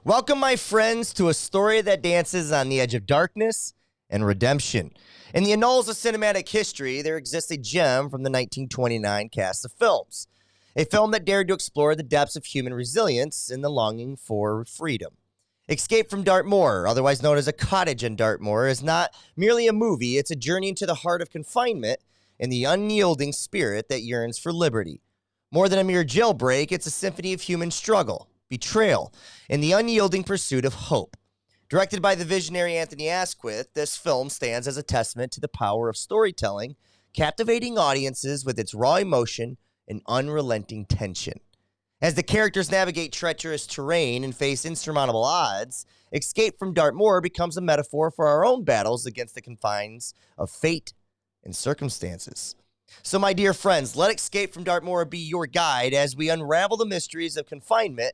Welcome, my friends, to a story that dances on the edge of darkness and redemption. In the annals of cinematic history, there exists a gem from the 1929 cast of films, a film that dared to explore the depths of human resilience and the longing for freedom. Escape from Dartmoor, otherwise known as A Cottage on Dartmoor, is not merely a movie, it's a journey into the heart of confinement and the unyielding spirit that yearns for liberty. More than a mere jailbreak, it's a symphony of human struggle, betrayal, and the unyielding pursuit of hope. Directed by the visionary Anthony Asquity, this film stands as a testament to the power of storytelling, captivating audiences with its raw emotion and unrelenting tension. As the characters navigate treacherous terrain and face insurmountable odds, Escape from Dartmoor becomes a metaphor for our own battles against the confines of fate and circumstances. So, my dear friends, let Escape from Dartmoor be your guide as we unravel the mysteries of confinement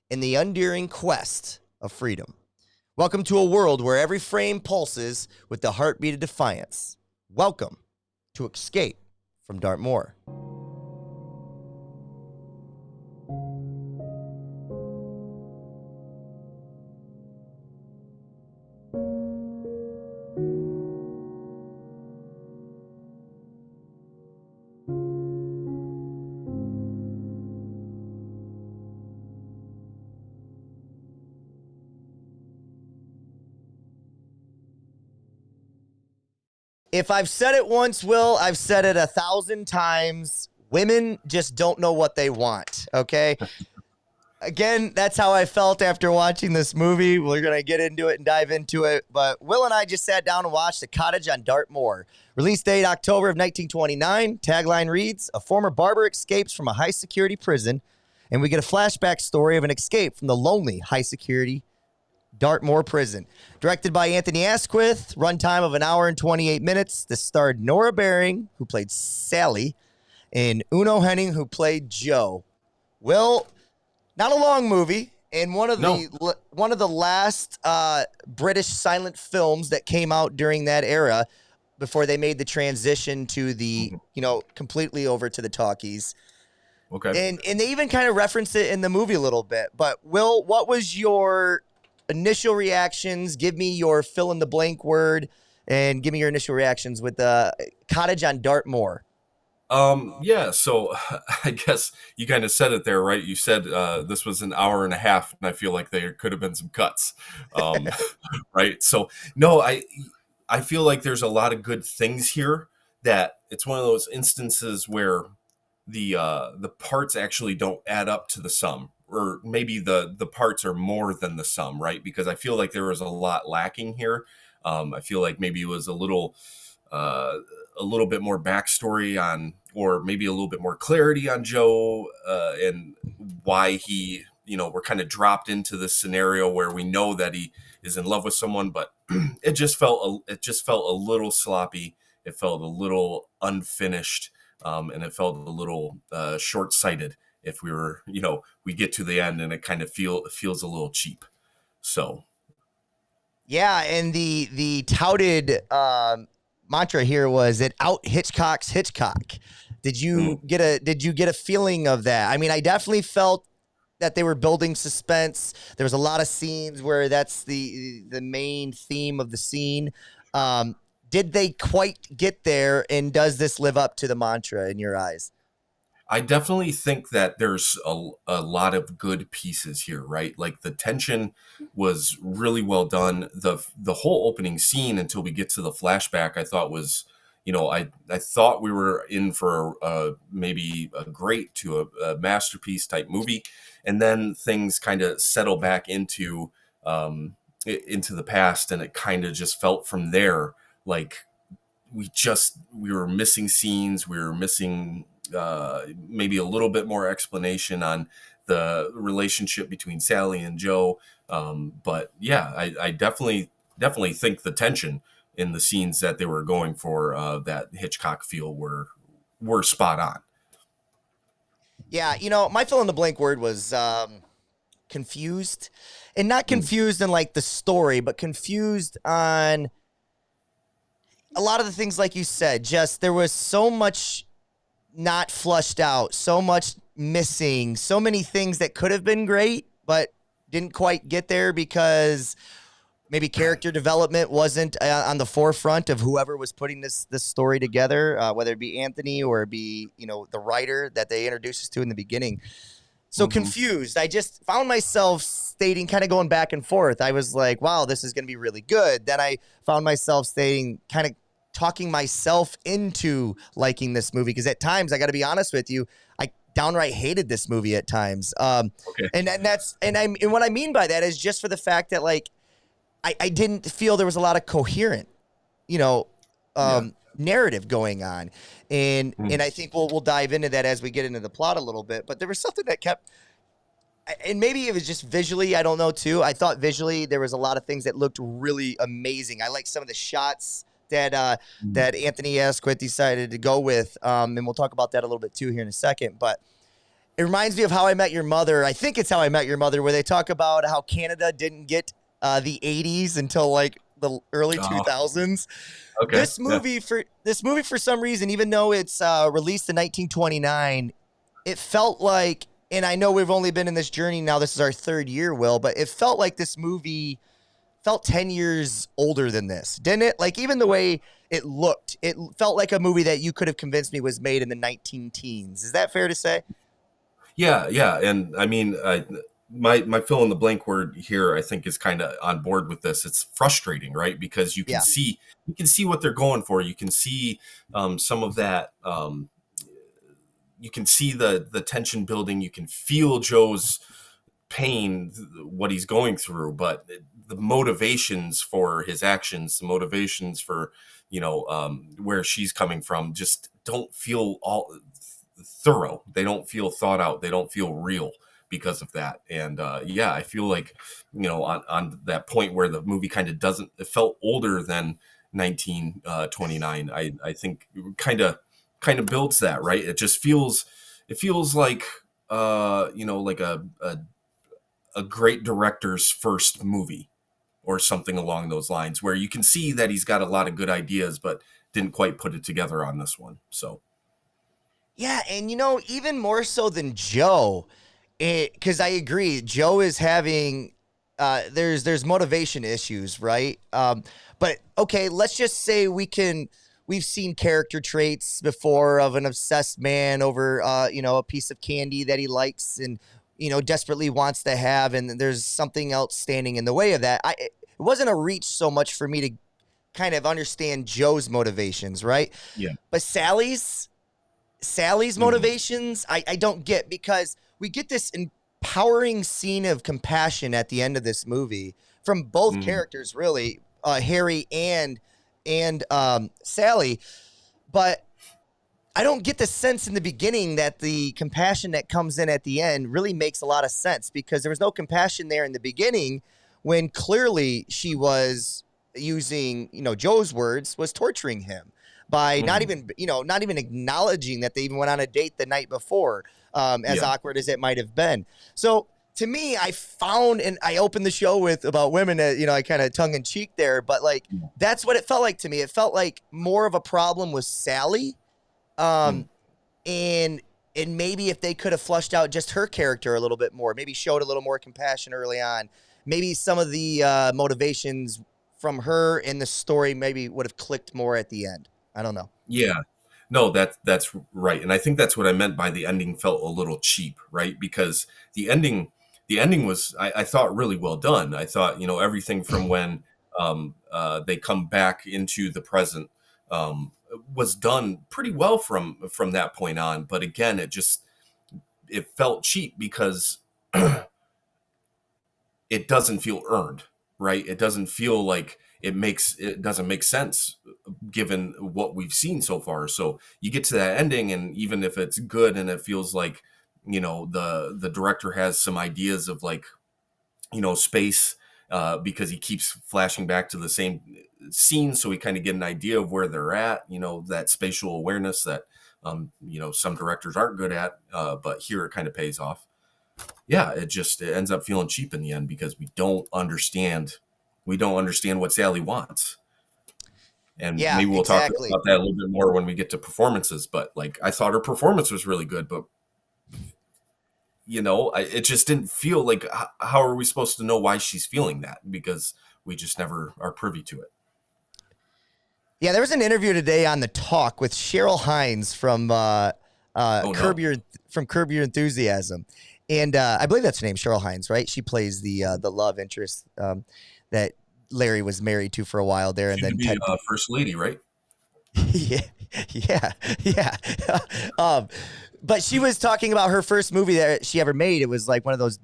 in the enduring quest of freedom. Welcome to a world where every frame pulses with the heartbeat of defiance. Welcome to Escape from Dartmoor. If I've said it once, Will, I've said it 1,000 times. Women just don't know what they want, okay? Again, that's how I felt after watching this movie. We're going to get into it and dive into it. But Will and I just sat down and watched A Cottage on Dartmoor. Release date, October of 1929. Tagline reads, a former barber escapes from a high-security prison, and we get a flashback story of an escape from the lonely high-security Dartmoor Prison. Directed by Anthony Asquith, runtime of 1 hour and 28 minutes. This starred Nora Baring, who played Sally, and Uno Henning, who played Joe. Will, not a long movie, and one of the last British silent films that came out during that era before they made the transition to the, completely over to the talkies. Okay. And they even kind of reference it in the movie a little bit. But Will, what was your initial reactions? Give me your fill in the blank word and give me your initial reactions with the Cottage on Dartmoor. Yeah, so I guess you kind of said it there, right? You said this was 1.5 hours, and I feel like there could have been some cuts. Um, right? So no, I feel like there's a lot of good things here that it's one of those instances where the parts actually don't add up to the sum, or maybe the parts are more than the sum, right? Because I feel like there was a lot lacking here. I feel like maybe it was uh, a little bit more backstory on, or maybe a little bit more clarity on Joe, and why he, we're kind of dropped into this scenario where we know that he is in love with someone, but it just felt a little sloppy. It felt a little unfinished, and it felt a little short-sighted. If we were, we get to the end and it kind of feels a little cheap. So Yeah, and the touted mantra here was it out Hitchcock's Hitchcock. Did you get a feeling of that? I mean, I definitely felt that they were building suspense. There was a lot of scenes where that's the main theme of the scene. Did they quite get there, and does this live up to the mantra in your eyes? I definitely think that there's a lot of good pieces here, right? Like the tension was really well done. The whole opening scene until we get to the flashback, I thought was, I thought we were in for maybe a great to a masterpiece type movie, and then things kind of settle back into the past, and it kind of just felt from there like we were missing scenes, we were missing maybe a little bit more explanation on the relationship between Sally and Joe. But yeah, I definitely think the tension in the scenes that they were going for, that Hitchcock feel were spot on. Yeah, my fill in the blank word was confused, and not Mm. confused in like the story, but confused on a lot of the things like you said. Just there was so much not flushed out, so much missing, so many things that could have been great, but didn't quite get there because maybe character development wasn't on the forefront of whoever was putting this story together, whether it be Anthony or it be the writer that they introduced us to in the beginning. So Mm-hmm. confused. I just found myself stating, kind of going back and forth. I was like, wow, this is going to be really good. Then I found myself stating, kind of talking myself into liking this movie. Because at times, I got to be honest with you, I downright hated this movie at times. Okay. And what I mean by that is just for the fact that, like, I didn't feel there was a lot of coherent, you know, Yeah. narrative going on. And Mm. I think we'll dive into that as we get into the plot a little bit. But there was something that kept, and maybe it was just visually, I don't know too. I thought visually there was a lot of things that looked really amazing. I like some of the shots Mm. that Anthony Asquith decided to go with. And we'll talk about that a little bit too here in a second. But it reminds me of How I Met Your Mother. I think it's How I Met Your Mother, where they talk about how Canada didn't get the 80s until like the early Oh, 2000s. okay. Yeah. This movie for some reason, even though it's released in 1929, it felt like, and I know we've only been in this journey now, this is our third year, Will, but it felt like this movie felt 10 years older than this, didn't it? Like, even the way it looked, it felt like a movie that you could have convinced me was made in the 19 teens. Is that fair to say? Yeah, yeah, and I mean, my fill in the blank word here, I think, is kind of on board with this. It's frustrating, right? Because Yeah. you can see what they're going for. You can see some of that. You can see the tension building. You can feel Joe's pain, what he's going through, but the motivations for his actions, the motivations for where she's coming from, just don't feel all thorough. They don't feel thought out. They don't feel real because of that. And yeah, I feel like on that point where the movie kind of doesn't, it felt older than 1929. I think kind of builds that, right. It feels like like a great director's first movie or something along those lines, where you can see that he's got a lot of good ideas but didn't quite put it together on this one. So Yeah, and even more so than Joe, because I agree, Joe is having there's motivation issues, right? But okay, let's just say we've seen character traits before of an obsessed man over a piece of candy that he likes and desperately wants to have, and there's something else standing in the way of that. It wasn't a reach so much for me to kind of understand Joe's motivations, right? yeah. But Sally's Mhm. motivations, I don't get, because we get this empowering scene of compassion at the end of this movie from both Mhm. characters, really, Harry and Sally. But I don't get the sense in the beginning that the compassion that comes in at the end really makes a lot of sense, because there was no compassion there in the beginning when clearly she was using, Joe's words, was torturing him by not Mhm. even, not even acknowledging that they even went on a date the night before, as Yeah. awkward as it might have been. So to me, I found, and I opened the show with about women that, I kind of tongue in cheek there, but like, that's what it felt like to me. It felt like more of a problem with Sally, Mhm. um, and and maybe if they could have flushed out just her character a little bit more, maybe showed a little more compassion early on, maybe some of the motivations from her in the story maybe would have clicked more at the end. I don't know. Yeah. No, that's right. And I think that's what I meant by the ending felt a little cheap, right? Because the ending the ending was, I thought, really well done. I thought, everything from when they come back into the present was done pretty well from that point on. But again, it felt cheap because it doesn't feel earned, right? It doesn't feel like it doesn't make sense given what we've seen so far. So you get to that ending, and even if it's good and it feels like the director has some ideas of, like, space, because he keeps flashing back to the same scene, so we kind of get an idea of where they're at. That spatial awareness that some directors aren't good at, but here it kind of pays off. Yeah, it ends up feeling cheap in the end because we don't understand what Sally wants. And Yeah, maybe we'll talk exactly. about that a little bit more when we get to performances. But, like, I thought her performance was really good, but it just didn't feel like, how are we supposed to know why she's feeling that? Because we just never are privy to it. Yeah, there was an interview today on the Talk with Cheryl Hines from Oh no. Curb Your Enthusiasm, and I believe that's her name, Cheryl Hines, right? She plays the love interest that Larry was married to for a while there, and Soon to then be Ted. first lady, right? Yeah, yeah, yeah. um, but she was talking about her first movie that she ever made. It was like one of those,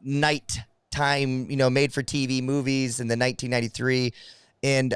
nighttime, made for TV movies in the 1993, and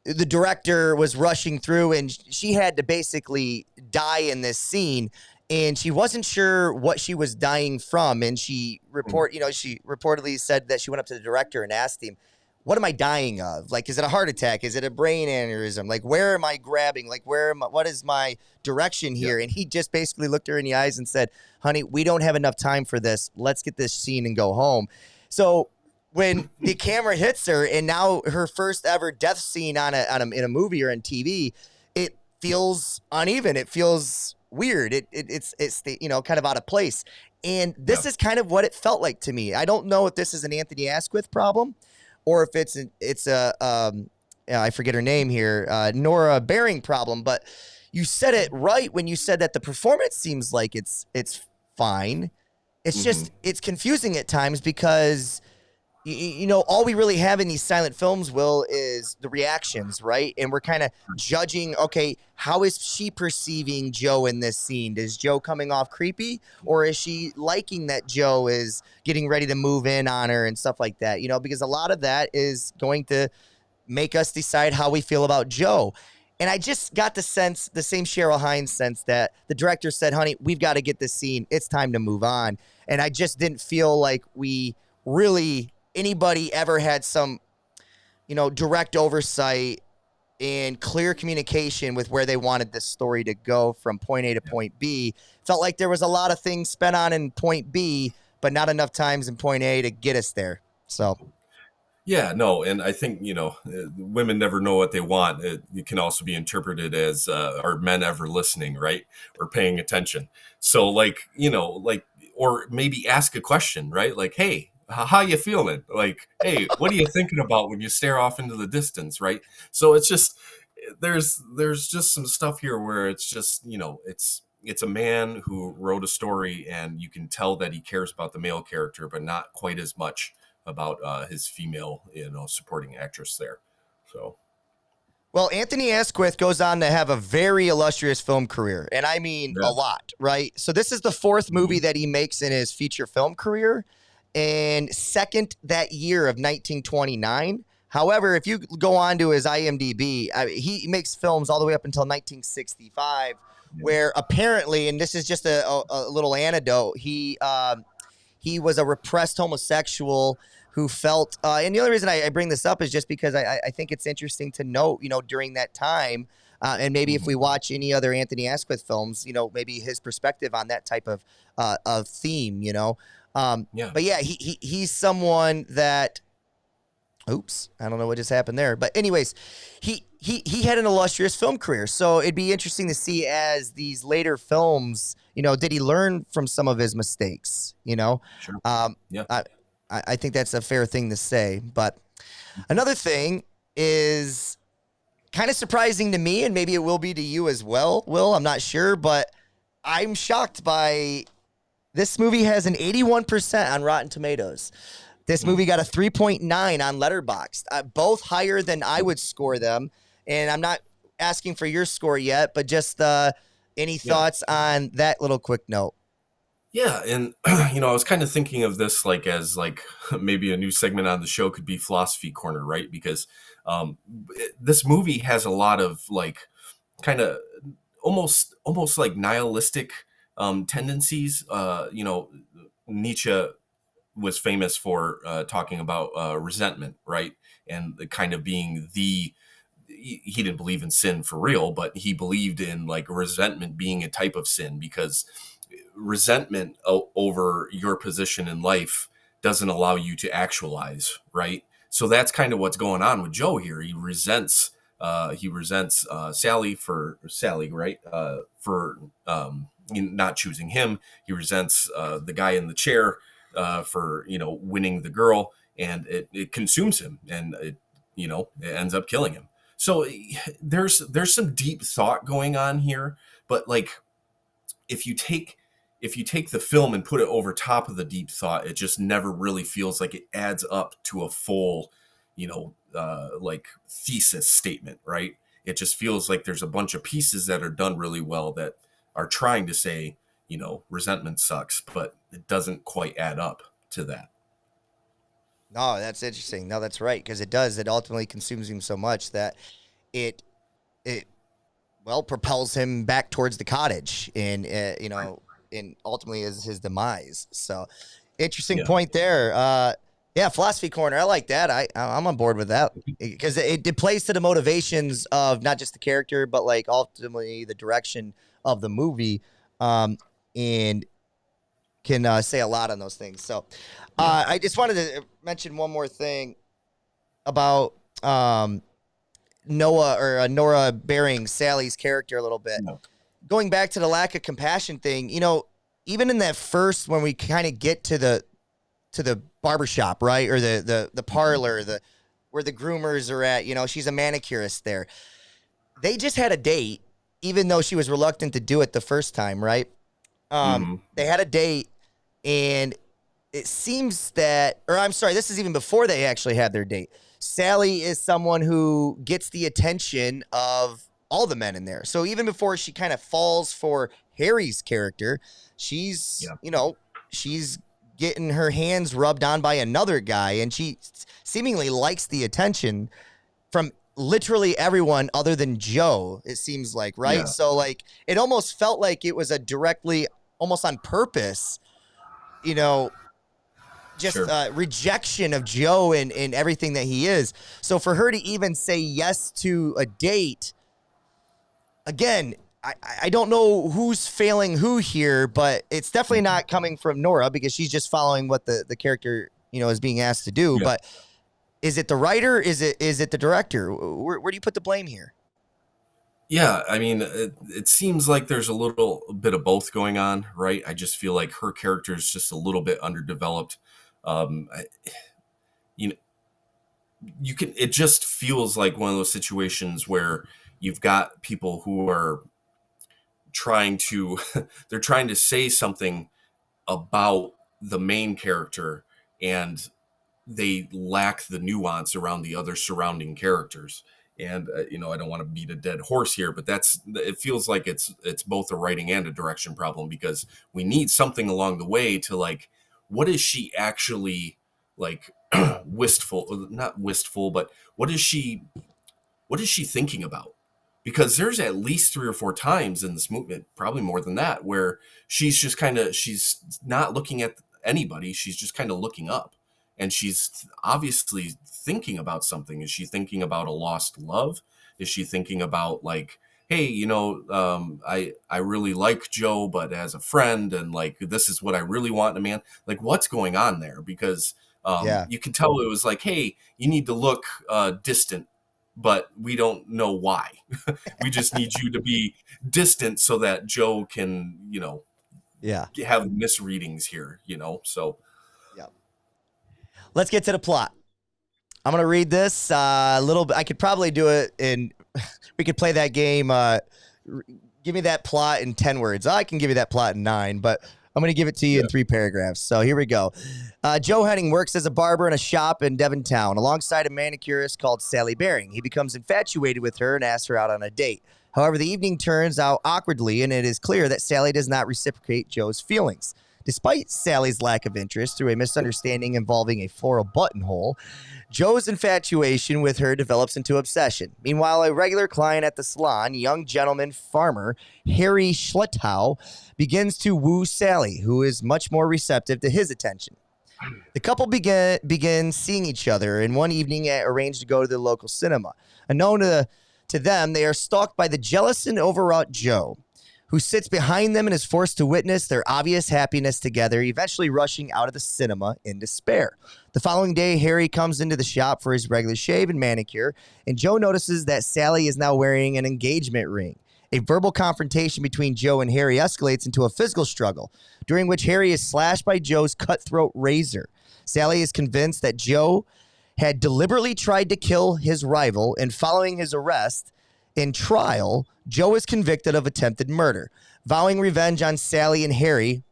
the director was rushing through, and she had to basically die in this scene. And she wasn't sure what she was dying from, and she reportedly said that she went up to the director and asked him, what am I dying of? Like, is it a heart attack? Is it a brain aneurysm? Like, where am I grabbing? Like, what is my direction Yeah. here? And he just basically looked her in the eyes and said, honey, we don't have enough time for this. Let's get this scene and go home. So when the camera hits her and now her first ever death scene in a movie or in TV, it feels uneven. It feels weird. It's kind of out of place. And this Yeah. is kind of what it felt like to me. I don't know if this is an Anthony Asquith problem, or if it's a I forget her name here, Nora Baring problem. But you said it right when you said that the performance seems like it's fine. It's Mm-hmm. just it's confusing at times because all we really have in these silent films, Will, is the reactions, right? And we're kind of judging, okay, how is she perceiving Joe in this scene? Is Joe coming off creepy, or is she liking that Joe is getting ready to move in on her and stuff like that? Because a lot of that is going to make us decide how we feel about Joe. And I just got the same Cheryl Hines sense that the director said, honey, we've got to get this scene. It's time to move on. And I just didn't feel like we really anybody ever had some, direct oversight and clear communication with where they wanted this story to go from point A to point B. Felt like there was a lot of things spent on in point B, but not enough times in point A to get us there. So, Yeah, no, and I think women never know what they want. It can also be interpreted as, are men ever listening, right, or paying attention? So, like, or maybe ask a question, right? Like, hey, how you feeling? Like, hey, what are you thinking about when you stare off into the distance, right? So it's just, there's just some stuff here where it's just, it's a man who wrote a story, and you can tell that he cares about the male character, but not quite as much about his female, supporting actress there. So, well, Anthony Asquith goes on to have a very illustrious film career, and I mean a yes. lot, right? So this is the fourth movie Mhm. that he makes in his feature film career, and second that year of 1929. However, if you go on to his IMDb, he makes films all the way up until 1965, Yeah. where apparently, and this is just a little anecdote, he was a repressed homosexual who felt, and the only reason I bring this up is just because I think it's interesting to note, during that time, and maybe if Mhm. we watch any other Anthony Asquith films, maybe his perspective on that type of theme, Yeah. But yeah, he's someone that. Oops, I don't know what just happened there, but anyways, he had an illustrious film career, so it'd be interesting to see as these later films, did he learn from some of his mistakes? Sure. Um, Yeah. I I think that's a fair thing to say, but another thing is kind of surprising to me, and maybe it will be to you as well, Will. I'm not sure, but I'm shocked by this movie has an 81% on Rotten Tomatoes. This Mm. movie got a 3.9 on Letterboxd, both higher than I would score them. And I'm not asking for your score yet, but just any Yeah. thoughts on that little quick note? Yeah, and I was kind of thinking of this like as like maybe a new segment on the show could be Philosophy Corner, right? Because this movie has a lot of like kind of almost like nihilistic tendencies. Nietzsche was famous for talking about resentment, right? And the kind of being he didn't believe in sin for real, but he believed in like resentment being a type of sin, because resentment over your position in life doesn't allow you to actualize, right? So that's kind of what's going on with Joe here. He resents Sally, right? For not choosing him. He resents the guy in the chair for winning the girl, and it consumes him, and it ends up killing him. So there's some deep thought going on here, but like if you take the film and put it over top of the deep thought, it just never really feels like it adds up to a full, like thesis statement, right? It just feels like there's a bunch of pieces that are done really well that are trying to say, resentment sucks, but it doesn't quite add up to that. No, that's interesting. No, that's right, because it does. It ultimately consumes him so much that it it propels him back towards the cottage, and and ultimately is his demise. So, interesting Yeah. point there. Yeah, philosophy corner. I like that. I'm on board with that because it plays to the motivations of not just the character, but like ultimately the direction of the movie, and can say a lot on those things. So, I just wanted to mention one more thing about Nora Baring, Sally's character, a little bit. No. Going back to the lack of compassion thing, even in that first, when we kind of get to the barbershop, right, or the parlor, where the groomers are at, she's a manicurist there. They just had a date, even though she was reluctant to do it the first time, right? They had a date, and it seems that, or I'm sorry, this is even before they actually had their date. Sally is someone who gets the attention of all the men in there. So even before she kind of falls for Harry's character, she's, she's getting her hands rubbed on by another guy, and she seemingly likes the attention from literally everyone other than Joe, it seems like, right? Yeah. So like it almost felt like it was a directly, almost on purpose, just Sure. rejection of Joe and everything that he is. So for her to even say yes to a date, again, I don't know who's failing who here, but it's definitely not coming from Nora, because she's just following what the character, is being asked to do. Yeah. But is it the writer? Is it the director? Where do you put the blame here? Yeah, I mean, it seems like there's a little bit of both going on, right? I just feel like her character is just a little bit underdeveloped. Um, I, you know, you can. It just feels like one of those situations where you've got people who are trying to, they're trying to say something about the main character, and they lack the nuance around the other surrounding characters. And I don't want to beat a dead horse here, but it feels like it's both a writing and a direction problem, because we need something along the way to, like, what is she actually, like, wistful, not wistful, but what is she thinking about? Because there's at least 3 or 4 times in this movement, probably more than that, where she's not looking at anybody. She's just kind of looking up, and she's obviously thinking about something. Is she thinking about a lost love? Is she thinking about, like, hey, I really like Joe, but as a friend, and like, this is what I really want in a man. Like, what's going on there? Because Yeah. you can tell it was like, hey, you need to look distant, but we don't know why. We just need you to be distant so that Joe can, Yeah. have misreadings here, So Yeah. Let's get to the plot. I'm going to read this a little bit. I could probably do it we could play that game. Give me that plot in 10 words. I can give you that plot in 9, but I'm going to give it to you in 3 paragraphs. So here we go. Joe Henning works as a barber in a shop in Devontown alongside a manicurist called Sally Baring. He becomes infatuated with her and asks her out on a date. However, the evening turns out awkwardly, and it is clear that Sally does not reciprocate Joe's feelings. Despite Sally's lack of interest through a misunderstanding involving a floral buttonhole, Joe's infatuation with her develops into obsession. Meanwhile, a regular client at the salon, young gentleman farmer Harry Schlettow, begins to woo Sally, who is much more receptive to his attention. The couple begin seeing each other, and one evening arrange to go to the local cinema. Unknown to them, they are stalked by the jealous and overwrought Joe, who sits behind them and is forced to witness their obvious happiness together, eventually rushing out of the cinema in despair. The following day, Harry comes into the shop for his regular shave and manicure, and Joe notices that Sally is now wearing an engagement ring. A verbal confrontation between Joe and Harry escalates into a physical struggle, during which Harry is slashed by Joe's cutthroat razor. Sally is convinced that Joe had deliberately tried to kill his rival, and following his arrest in trial, Joe is convicted of attempted murder. Vowing revenge on Sally and Harry,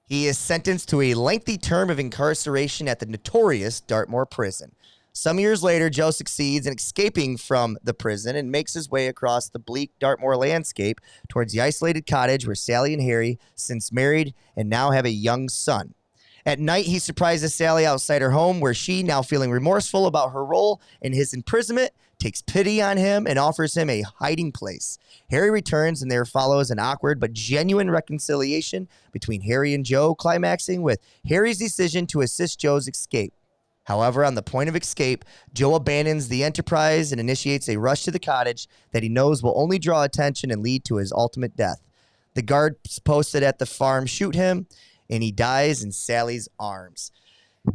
he is sentenced to a lengthy term of incarceration at the notorious Dartmoor prison. Some years later, Joe succeeds in escaping from the prison and makes his way across the bleak Dartmoor landscape towards the isolated cottage where Sally and Harry, since married and now have a young son. At night, he surprises Sally outside her home, where she, now feeling remorseful about her role in his imprisonment, takes pity on him and offers him a hiding place. Harry returns, and there follows an awkward but genuine reconciliation between Harry and Joe, climaxing with Harry's decision to assist Joe's escape. However, on the point of escape, Joe abandons the enterprise and initiates a rush to the cottage that he knows will only draw attention and lead to his ultimate death. The guards posted at the farm shoot him, and he dies in Sally's arms.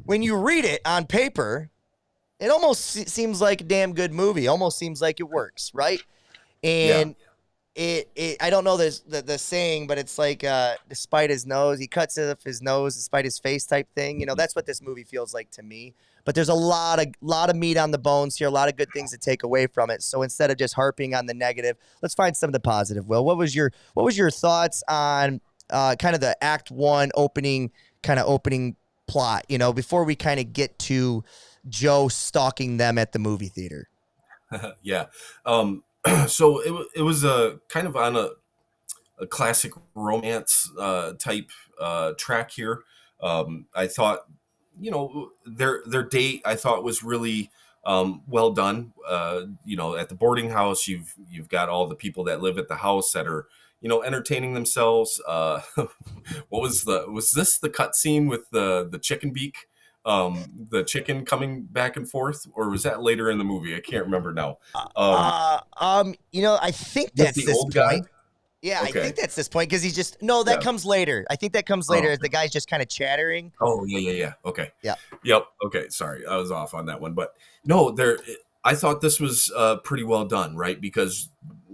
When you read it on paper, it almost seems like a damn good movie. Almost seems like it works, right? And it I don't know the saying, but it's like despite his nose, he cuts off his nose despite his face type thing. You know, that's what this movie feels like to me. But there's a lot of meat on the bones here, a lot of good things to take away from it. So instead of just harping on the negative, let's find some of the positive. Will, what was your thoughts on kind of the Act 1 opening plot, you know, before we kind of get to Joe stalking them at the movie theater? Yeah. So it was a kind of on a classic romance type track here. I thought, you know, their date I thought was really well done. You know, at the boarding house, you've got all the people that live at the house that are, you know, entertaining themselves. Was this the cut scene with the chicken beak? The chicken coming back and forth, or was that later in the movie? I can't remember now. You know, I think With that's the this old point. guy? Yeah, I Okay. think that's this point because he's just no. That Yeah. comes later. I think that comes later Oh, as the guy's just kind of chattering. oh, yeah. Okay. Yeah, Yep. Okay. Sorry, I was off on that one, but no, I thought this was pretty well done, right? Because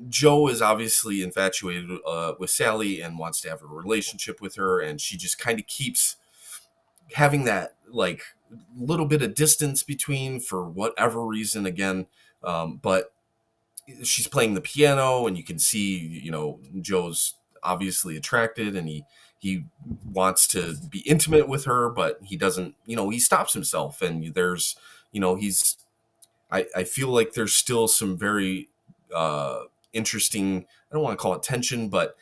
Joe is obviously infatuated with Sally and wants to have a relationship with her, and she just kind of keeps having that like little bit of distance between for whatever reason again. But she's playing the piano, and you can see, you know, Joe's obviously attracted, and he wants to be intimate with her, but he doesn't, you know, he stops himself, and there's, you know, I feel like there's still some very interesting, I don't want to call it tension, but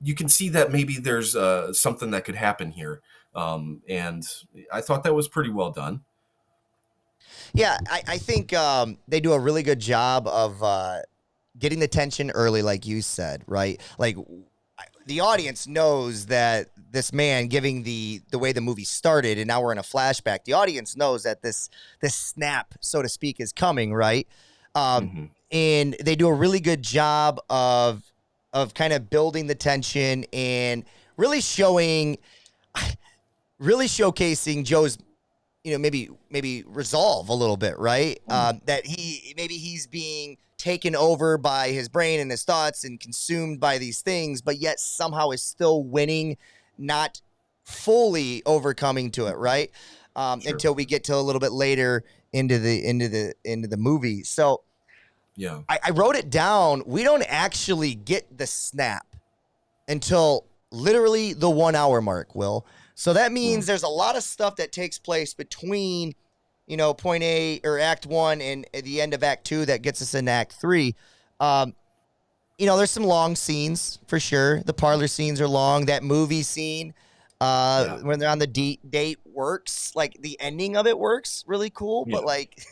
you can see that maybe there's something that could happen here. And I thought that was pretty well done. yeah. I think they do a really good job of getting the tension early, like you said, right? Like the audience knows that this man, giving the way the movie started, and now we're in a flashback. The audience knows that this snap, so to speak, is coming, right? Hmm. And they do a really good job of kind of building the tension and really showcasing Joe's, you know, maybe resolve a little bit, right? That he's being taken over by his brain and his thoughts and consumed by these things, but yet somehow is still winning, not fully overcoming to it, right? Sure. Until we get to a little bit later into the movie. So Yeah. I wrote it down. We don't actually get the snap until literally the 1 hour mark, Will. So that means Mm. there's a lot of stuff that takes place between, you know, point A or Act 1 and at the end of Act 2 that gets us in Act 3. Um, you know, there's some long scenes for sure. The parlor scenes are long. That movie scene, Yeah. when they're on the date works. Like the ending of it works really cool, Yeah. but like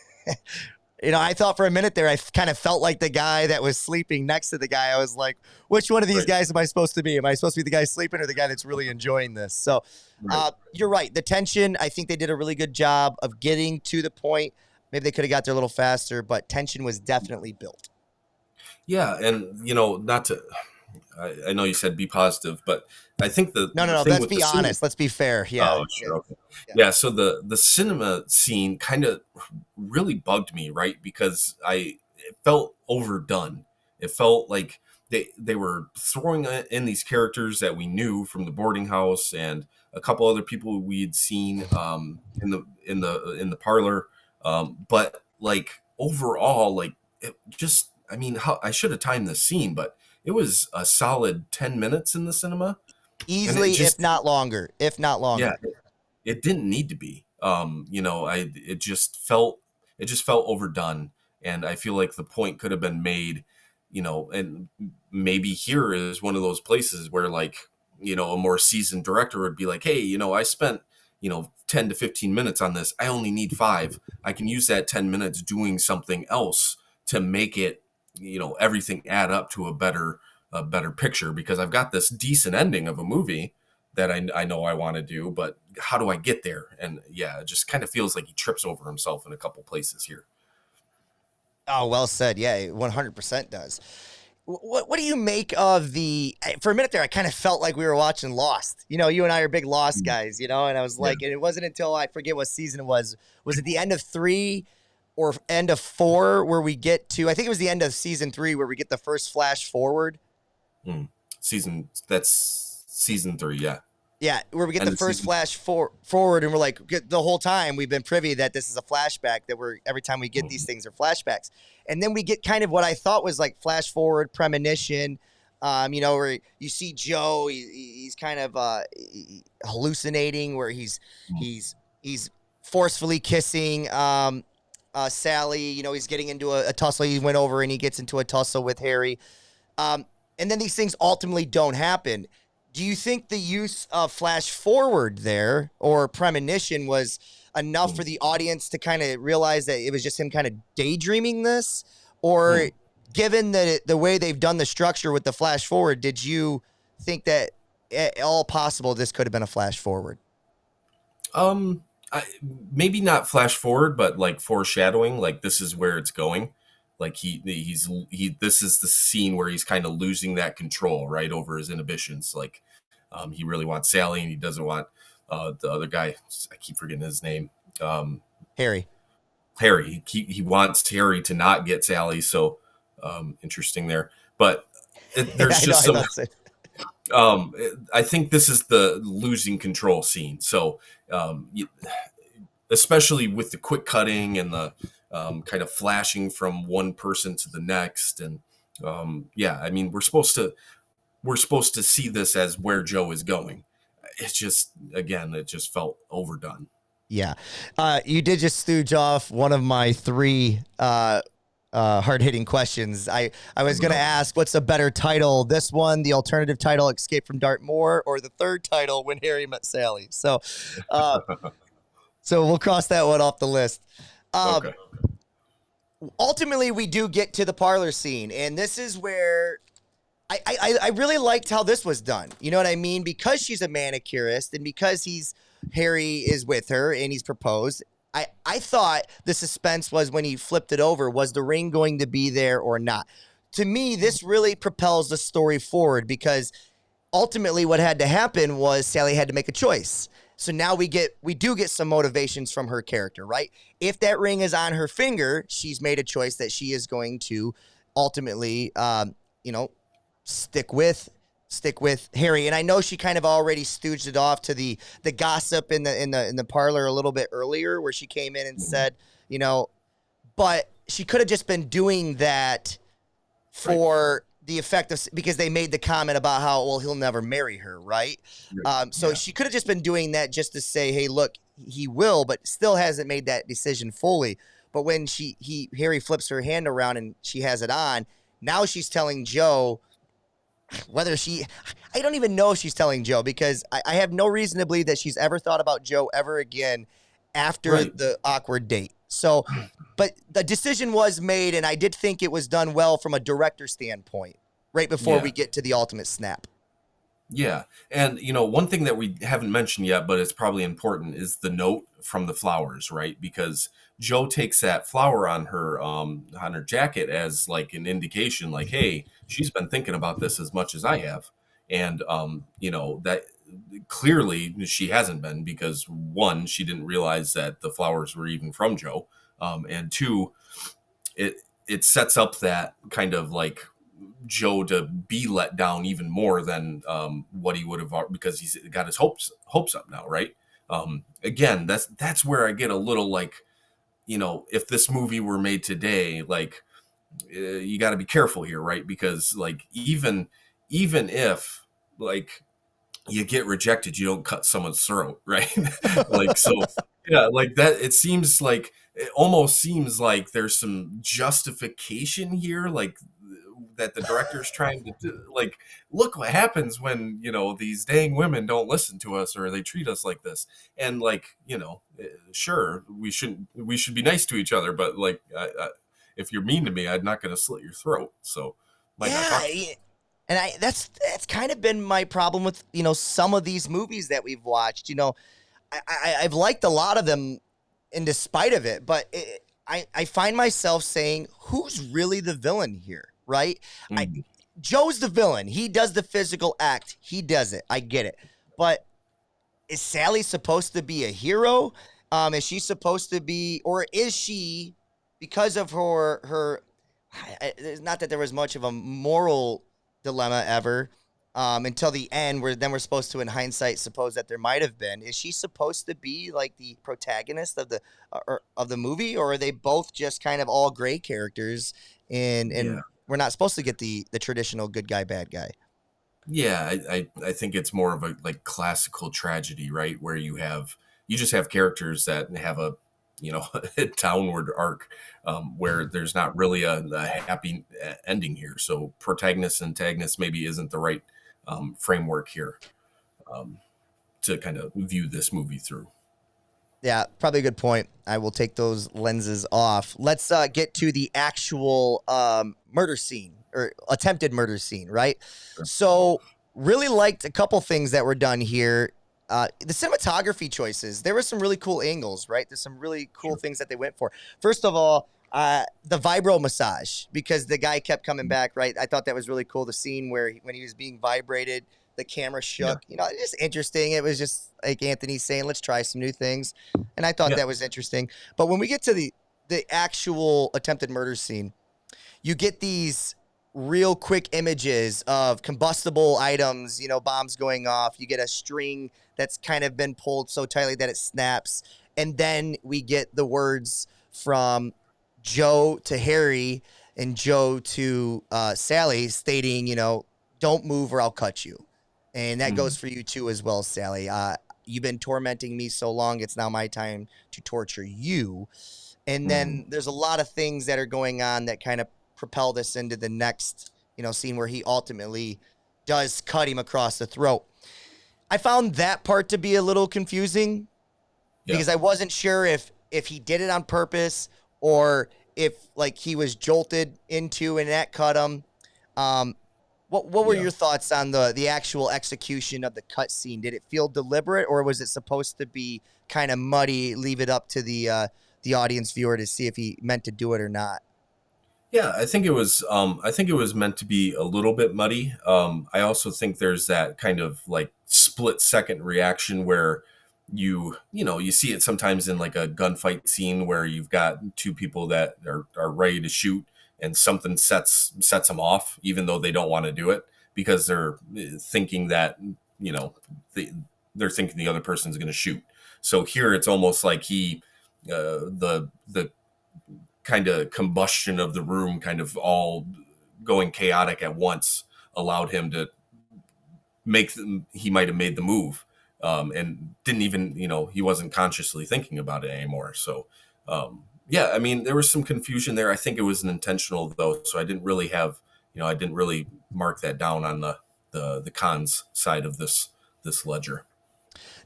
you know, I thought for a minute there, I kind of felt like the guy that was sleeping next to the guy. I was like, which one of these Right. guys am I supposed to be? Am I supposed to be the guy sleeping or the guy that's really enjoying this? So Right. you're right. The tension, I think they did a really good job of getting to the point. Maybe they could have got there a little faster, but tension was definitely built. Yeah. And, you know, not to, I know you said be positive, but I think the No. thing Let's with the be cinema. honest. Let's be fair. Yeah. Oh, Yeah. sure. Okay. Yeah. Yeah. So the cinema scene kind of really bugged me, right? Because it felt overdone. It felt like they were throwing in these characters that we knew from the boarding house and a couple other people we had seen in the parlor. But like overall, like it just, I mean, how I should have timed this scene, but it was a solid 10 minutes in the cinema, and it Easily, if just, not longer, if not yeah, longer. it didn't need to be. I it just felt overdone, and I feel like the point could have been made. And maybe here is one of those places where like a more seasoned director would be like, hey, I spent 10 to 15 minutes on this. I only need 5. I can use that 10 minutes doing something else to make it everything add up to a better picture, because I've got this decent ending of a movie that I know I want to do, but how do I get there? And yeah, it just kind of feels like he trips over himself in a couple places here. Oh, well said. Yeah, it 100% does. What do you make of the? For a minute there, I kind of felt like we were watching Lost. You and I are big Lost guys. And I was Yeah. like, and it wasn't until I forget what season it was. Was it the end of 3 or end of 4 where we get to? I think it was the end of season 3 where we get the first flash forward. That's season 3. Yeah. Yeah, where we get And the the first season. flash forward, and we're like, the whole time we've been privy that this is a flashback. That every time we get these things are flashbacks, and then we get kind of what I thought was like flash forward premonition. Where you see Joe, he's kind of hallucinating, where he's forcefully kissing Sally. He's getting into a tussle. He went over and he gets into a tussle with Harry, and then these things ultimately don't happen. Do you think the use of flash forward there or premonition was enough for the audience to kind of realize that it was just him kind of daydreaming this? Or given that the way they've done the structure with the flash forward, did you think that at all possible this could have been a flash forward? Um, I, Maybe not flash forward, but like foreshadowing. Like this is where it's going. Like he. This is the scene where he's kind of losing that control, right, over his inhibitions. Like, he really wants Sally, and he doesn't want the other guy. I keep forgetting his name. Harry. Harry. He wants Harry to not get Sally. So, interesting there. But there's I know. just I some. thought so. I think this is the losing control scene. So, especially with the quick cutting and the kind of flashing from one person to the next, and yeah, I mean, we're supposed to see this as where Joe is going. It's just, again, it just felt overdone. Yeah. You did just stooge off one of my 3 hard-hitting questions. I was going to ask, what's a better title? This one, the alternative title, Escape from Dartmoor, or the third title, When Harry Met Sally? So we'll cross that one off the list. Okay. Ultimately, we do get to the parlor scene, and this is where I really liked how this was done. You know what I mean? Because she's a manicurist, and because Harry is with her and he's proposed. I thought the suspense was when he flipped it over, was the ring going to be there or not? To me, this really propels the story forward, because ultimately what had to happen was Sally had to make a choice. So now we do get some motivations from her character, right? If that ring is on her finger, she's made a choice that she is going to ultimately, stick with Harry. And I know she kind of already stooged it off to the gossip in the parlor a little bit earlier, where she came in and said, but she could have just been doing that for the effect of, because they made the comment about how, well, he'll never marry her, right? So she could have just been doing that just to say, hey, look, he will, but still hasn't made that decision fully. But when Harry flips her hand around and she has it on, now she's telling Joe, I don't even know if she's telling Joe, because I have no reason to believe that she's ever thought about Joe ever again after the awkward date. So, but the decision was made, and I did think it was done well from a director standpoint, right before we get to the ultimate snap. Yeah. And, one thing that we haven't mentioned yet, but it's probably important, is the note from the flowers, right? Because Joe takes that flower on her jacket as like an indication, like, hey, she's been thinking about this as much as I have. And, that clearly she hasn't been, because one, she didn't realize that the flowers were even from Joe. And two, it sets up that kind of like Joe to be let down even more than what he would have, because he's got his hopes up now, right? Again, that's where I get a little like, if this movie were made today, like, you got to be careful here, right? Because like, even if like you get rejected, you don't cut someone's throat, right? Like, so yeah, like that. It almost seems like there's some justification here, like that the director's trying to do, like, look what happens when these dang women don't listen to us or they treat us like this, and like, sure, we should be nice to each other, but like, if you're mean to me, I'm not going to slit your throat, so might not Yeah, talk to you. and that's kind of been my problem with some of these movies that we've watched. I've liked a lot of them in despite of it, but I find myself saying, who's really the villain here, right? I Mm, Joe's the villain. He does the physical act. He does it. I get it. But is Sally supposed to be a hero? Is she supposed to be, or is she, because of her? It's not that there was much of a moral dilemma ever, until the end, where then we're supposed to, in hindsight, suppose that there might have been. Is she supposed to be like the protagonist of the of the movie, or are they both just kind of all gray characters? And yeah. we're not supposed to get the traditional good guy, bad guy. Yeah, I think it's more of a like classical tragedy, right? Where you just have characters that have a a downward arc, where there's not really a happy ending here. So protagonist and antagonist maybe isn't the right framework here, um, to kind of view this movie through. Yeah, probably a good point. I will take those lenses off. Let's get to the actual murder scene, or attempted murder scene, right? Sure. So, really liked a couple things that were done here. The cinematography choices, there were some really cool angles, right? There's some really cool Sure. things that they went for. First of all, the vibro massage, because the guy kept coming back, right? I thought that was really cool. The scene where when he was being vibrated, the camera Yeah. shook. It's just interesting. It was just like Anthony saying, let's try some new things. And I thought Yeah. that was interesting. But when we get to the actual attempted murder scene, you get these real quick images of combustible items, bombs going off. You get a string that's kind of been pulled so tightly that it snaps. And then we get the words from Joe to Harry and Joe to Sally stating, don't move or I'll cut you. And that goes Mm, for you too, as well, Sally. You've been tormenting me so long. It's now my time to torture you. And mm, then there's a lot of things that are going on that kind of propel this into the next, scene where he ultimately does cut him across the throat. I found that part to be a little confusing yeah. because I wasn't sure if he did it on purpose, or if like he was jolted into and that cut him. Um, what were Yeah. your thoughts on the actual execution of the cut scene? Did it feel deliberate, or was it supposed to be kind of muddy? Leave it up to the audience viewer to see if he meant to do it or not. Yeah, I think it was. I think it was meant to be a little bit muddy. I also think there's that kind of like split second reaction where you see it sometimes in like a gunfight scene where you've got two people that are ready to shoot, and something sets them off, even though they don't want to do it, because they're thinking that you know they, they're thinking the other person's going to shoot. So here it's almost like the kind of combustion of the room, kind of all going chaotic at once, allowed him to he might have made the move, and didn't even, he wasn't consciously thinking about it anymore. So yeah, I mean, there was some confusion there. I think it was an intentional though, so I didn't really mark that down on the cons side of this ledger.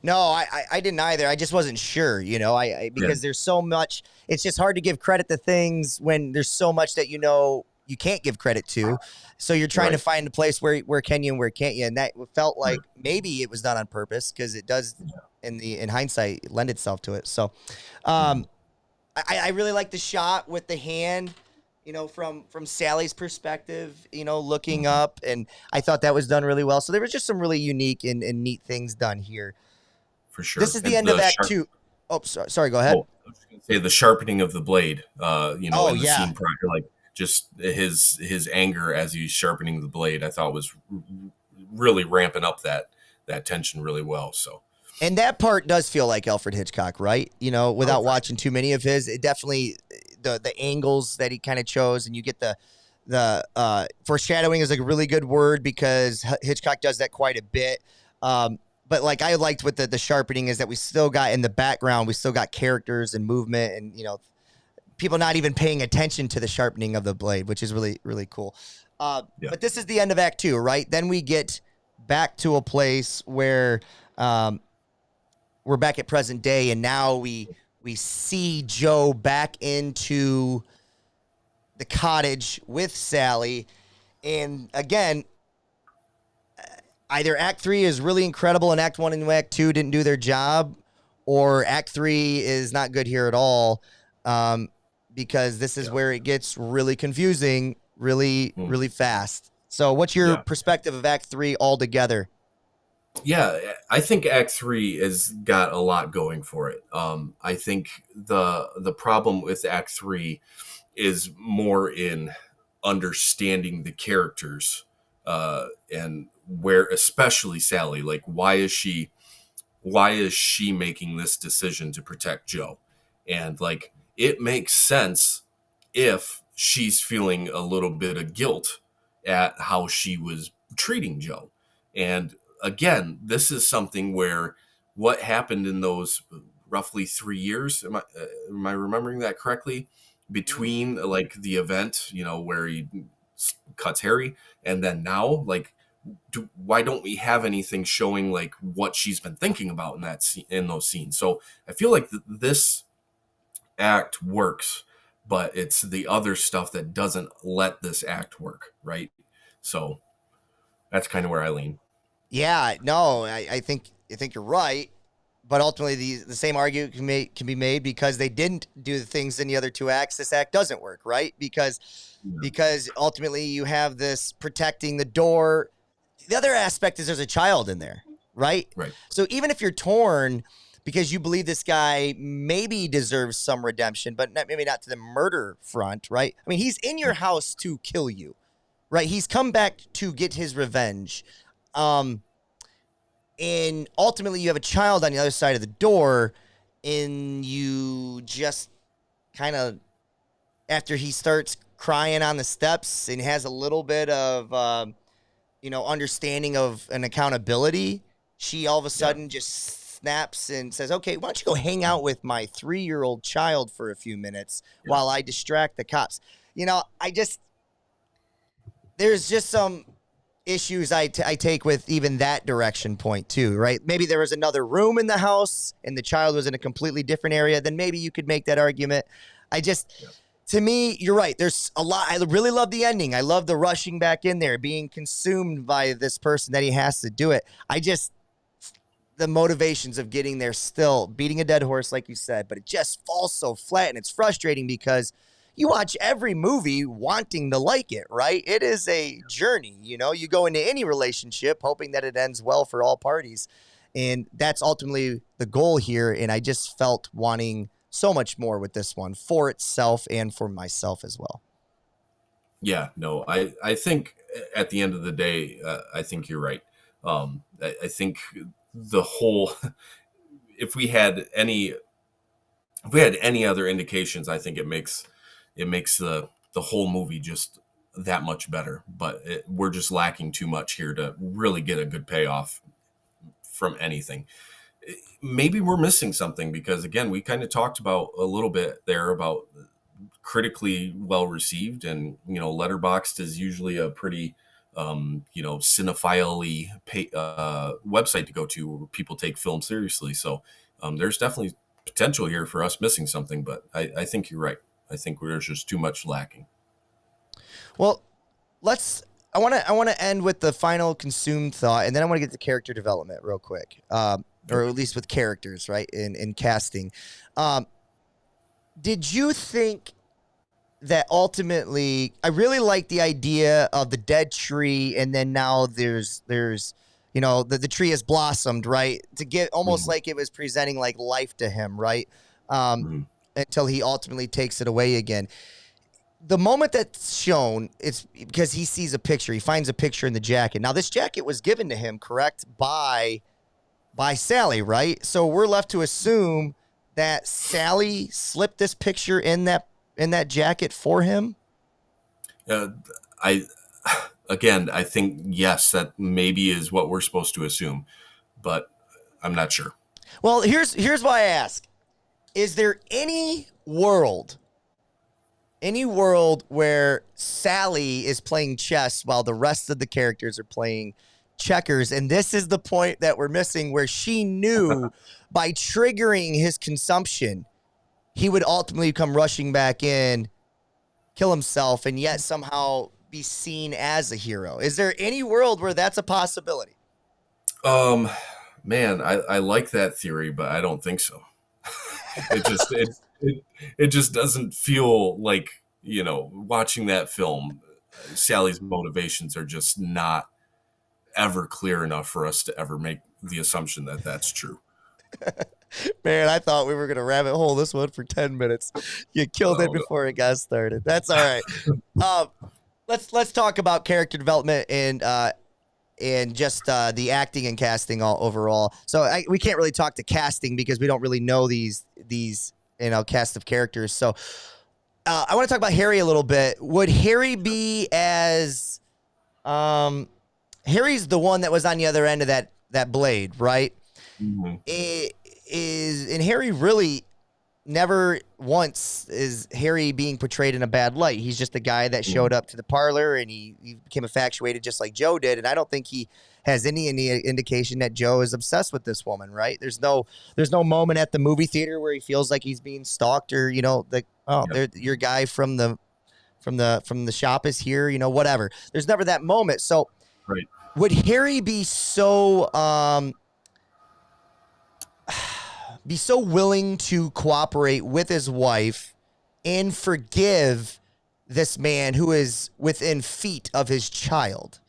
No, I didn't either. I just wasn't sure, Yeah. because there's so much. It's just hard to give credit to things when there's so much that you can't give credit to. So you're trying to Right. find a place where can you and where can't you, and that felt Right. like maybe it was done on purpose, because it does in hindsight lend itself to it. So, Mhm. um, I really like the shot with the hand. From Sally's perspective, looking Mhm. up, and I thought that was done really well. So there was just some really unique and neat things done here. For This sure. is the And end of the Act sharp Two. Oh, sorry. Go ahead. Oh, I was just gonna say the sharpening of the blade, Oh in the yeah, scene prior, like just his anger as he's sharpening the blade, I thought was really ramping up that tension really well. So. And that part does feel like Alfred Hitchcock, right? You know, Oh, without for watching too many of his, it definitely the angles that he kind of chose, and you get the foreshadowing is like a really good word because Hitchcock does that quite a bit. But like I liked with the sharpening is that we still got in the background, we still got characters and movement, and people not even paying attention to the sharpening of the blade, which is really really cool. Yeah. But this is the end of Act 2, right? Then we get back to a place where. We're back at present day, and now we see Joe back into the cottage with Sally. And again, either Act 3 is really incredible and Act 1 and Act 2 didn't do their job, or Act 3 is not good here at all, because this is where it gets really confusing really, really fast. So what's your perspective of Act 3 altogether? Yeah, I think Act 3 has got a lot going for it. I think the problem with Act 3 is more in understanding the characters, and where, especially Sally, like why is she making this decision to protect Joe? And like it makes sense if she's feeling a little bit of guilt at how she was treating Joe. And again, this is something where what happened in those roughly 3 years, am I remembering that correctly? Between like the event, where he cuts Harry, and then now, like, why don't we have anything showing like what she's been thinking about in those scenes? So I feel like this act works, but it's the other stuff that doesn't let this act work, right? So that's kind of where I lean. Yeah, no, I think you're right, but ultimately the same argument can be made because they didn't do the things in the other two acts. This act doesn't work, right? Because ultimately you have this protecting the door. The other aspect is there's a child in there, right? Right. So even if you're torn because you believe this guy maybe deserves some redemption, but maybe not to the murder front, right? I mean, he's in your house to kill you, right? He's come back to get his revenge. And ultimately you have a child on the other side of the door, and you just kind of, after he starts crying on the steps and has a little bit of, understanding of an accountability, she all of a sudden just snaps and says, okay, why don't you go hang out with my 3-year-old child for a few minutes while I distract the cops? There's just some issues I take with even that direction point too, right? Maybe there was another room in the house and the child was in a completely different area, then maybe you could make that argument. To me, you're right. There's a lot. I really love the ending. I love the rushing back in there, being consumed by this person that he has to do it. The motivations of getting there, still beating a dead horse, like you said, but it just falls so flat, and it's frustrating because you watch every movie wanting to like it, right? It is a journey. You go into any relationship hoping that it ends well for all parties. And that's ultimately the goal here. And I just felt wanting so much more with this one for itself and for myself as well. Yeah, no, I think at the end of the day, I think you're right. I think the whole, if we had any other indications, I think it makes the whole movie just that much better. But we're just lacking too much here to really get a good payoff from anything. Maybe we're missing something because, again, we kind of talked about a little bit there about critically well received, and Letterboxd is usually a pretty cinephile website to go to where people take film seriously. So there's definitely potential here for us missing something, but I think you're right. I think there's just too much lacking. Well, I want to end with the final consumed thought, and then I want to get to character development real quick, or at least with characters, right, in casting. Did you think that ultimately, I really like the idea of the dead tree, and then now there's the tree has blossomed, right, to get almost like it was presenting like life to him, right, until he ultimately takes it away again. the moment that's shown, it's because he sees a picture. He finds a picture in the jacket. Now, this jacket was given to him, correct, by Sally, right? So we're left to assume that Sally slipped this picture in that jacket for him. Uh, I again, I think yes, that maybe is what we're supposed to assume, but I'm not sure. Well, here's why I ask: is there any world where Sally is playing chess while the rest of the characters are playing checkers? And this is the point that we're missing, where she knew by triggering his consumption, he would ultimately come rushing back in, kill himself, and yet somehow be seen as a hero. Is there any world where that's a possibility? Um, Man, I like that theory, but I don't think so. It just it just doesn't feel like, watching that film. Sally's motivations are just not ever clear enough for us to ever make the assumption that that's true. Man, I thought we were going to rabbit hole this one for 10 minutes. You killed it Oh, no. before it got started. That's all right. Um, let's talk about character development and just the acting and casting all overall. So we can't really talk to casting because we don't really know these cast of characters. So I want to talk about Harry a little bit. Would Harry be as Harry's the one that was on the other end of that blade, right? Mhm. And Harry really never once is Harry being portrayed in a bad light. He's just a guy that showed up to the parlor and he became infatuated just like Joe did. And I don't think he has any indication that Joe is obsessed with this woman, right? There's no moment at the movie theater where he feels like he's being stalked or, like, oh, Yep. your guy from the shop is here, whatever. There's never that moment. So Right. would Harry be so willing to cooperate with his wife and forgive this man who is within feet of his child?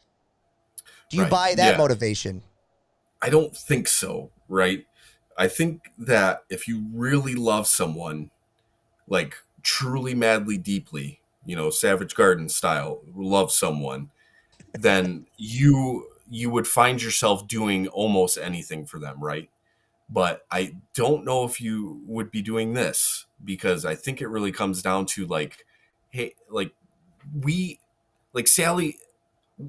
Do you Right. buy that Yeah. motivation? I don't think so, right? I think that if you really love someone, like truly madly deeply, Savage Garden style, love someone, then you would find yourself doing almost anything for them, right? But I don't know if you would be doing this, because I think it really comes down to like, hey, like we like Sally,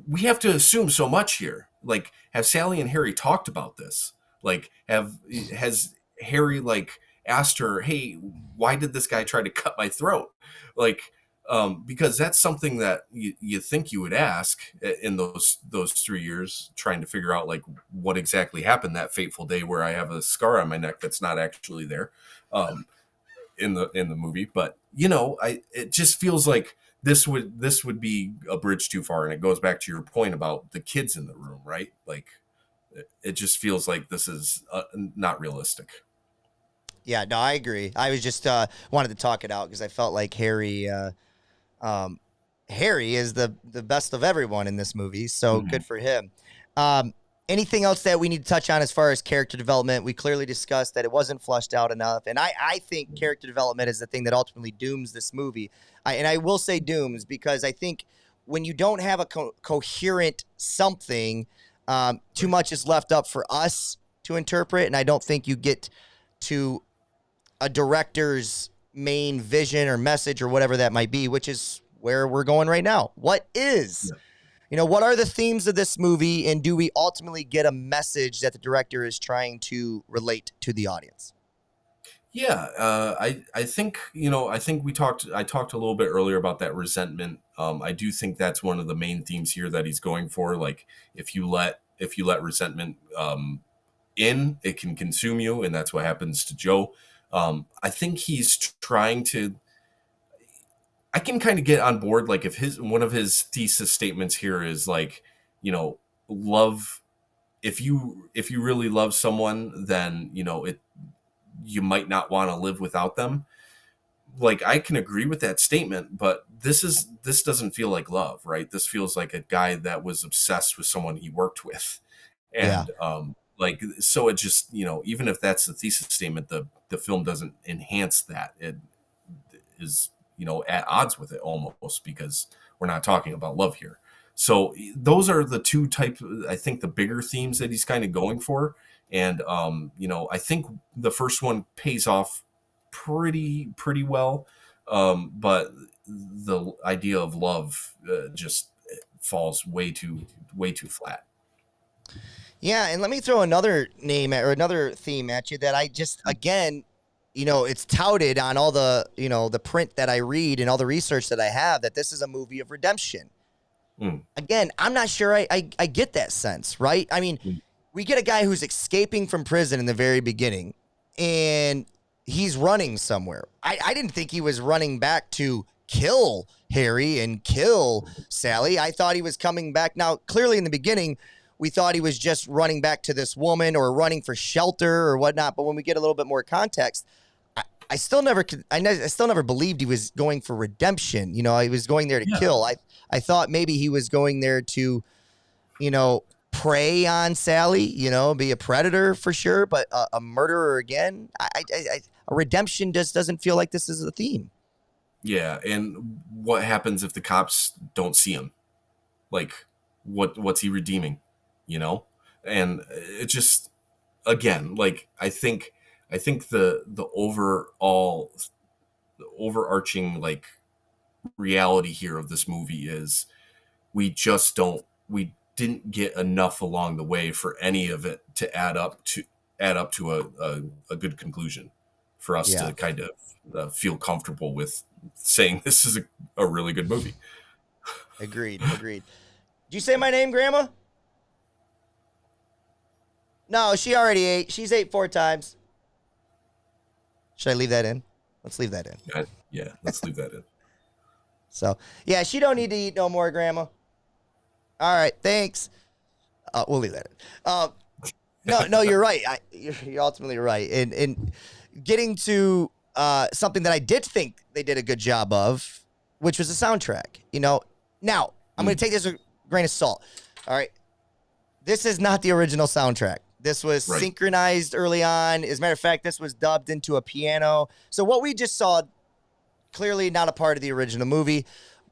we have to assume so much here. Like, have Sally and Harry talked about this? Like, has Harry like asked her, "Hey, why did this guy try to cut my throat?" Like, because that's something that you think you would ask in those 3 years, trying to figure out like what exactly happened that fateful day where I have a scar on my neck that's not actually there. Um, in the movie, but I it just feels like this would be a bridge too far, and it goes back to your point about the kids in the room, right? Like it just feels like this is not realistic. Yeah, no, I agree. I was just wanted to talk it out because I felt like um, Harry is the best of everyone in this movie, so Mhm. good for him. Um, Anything else that we need to touch on as far as character development? We clearly discussed that it wasn't flushed out enough, and I think character development is the thing that ultimately dooms this movie. And I will say dooms because I think when you don't have a coherent something, too Right. much is left up for us to interpret, and I don't think you get to a director's main vision or message or whatever that might be, which is where we're going right now. Yeah. What are the themes of this movie, and do we ultimately get a message that the director is trying to relate to the audience? Yeah, I think I think I talked a little bit earlier about that resentment. I do think that's one of the main themes here that he's going for. Like, if you let resentment in, it can consume you, and that's what happens to Joe. I think he's trying to. I can kind of get on board, like, if his one of his thesis statements here is like, love. If you really love someone, then it you might not want to live without them. Like, I can agree with that statement, but this doesn't feel like love, right? This feels like a guy that was obsessed with someone he worked with, Yeah. and like, so it just, even if that's the thesis statement, the film doesn't enhance that. It is at odds with it almost, because we're not talking about love here. So those are the two type, I think, the bigger themes that he's kind of going for. And I think the first one pays off pretty well, but the idea of love just falls way too flat. Yeah, and let me throw another name or another theme at you that I just, again, it's touted on all the, the print that I read and all the research that I have, that this is a movie of redemption. Again, I'm not sure I get that sense, right? I mean, we get a guy who's escaping from prison in the very beginning, and he's running somewhere. I didn't think he was running back to kill Harry and kill Sally. I thought he was coming back. Now, clearly in the beginning, we thought he was just running back to this woman or running for shelter or whatnot. But when we get a little bit more context, I still never believed he was going for redemption. He was going there to kill. I thought maybe he was going there to, prey on Sally, be a predator for sure, but a murderer again. A redemption just doesn't feel like this is a theme. Yeah, and what happens if the cops don't see him? Like, what's he redeeming? And it just, again, like, I think the overarching like reality here of this movie is we didn't get enough along the way for any of it to add up to a good conclusion for us to kind of feel comfortable with saying this is a really good movie. Agreed. Did you say my name, Grandma? No, she already ate. She's ate 4 times. Should I leave that in? Let's leave that in. Yeah, let's leave that in. So, yeah, she don't need to eat no more, Grandma. All right, thanks. We'll leave that in. No, you're right. You're ultimately right. And getting to something that I did think they did a good job of, which was the soundtrack. Now, I'm going to take this with a grain of salt. All right. This is not the original soundtrack. This was synchronized early on. As a matter of fact, this was dubbed into a piano. So what we just saw, clearly not a part of the original movie,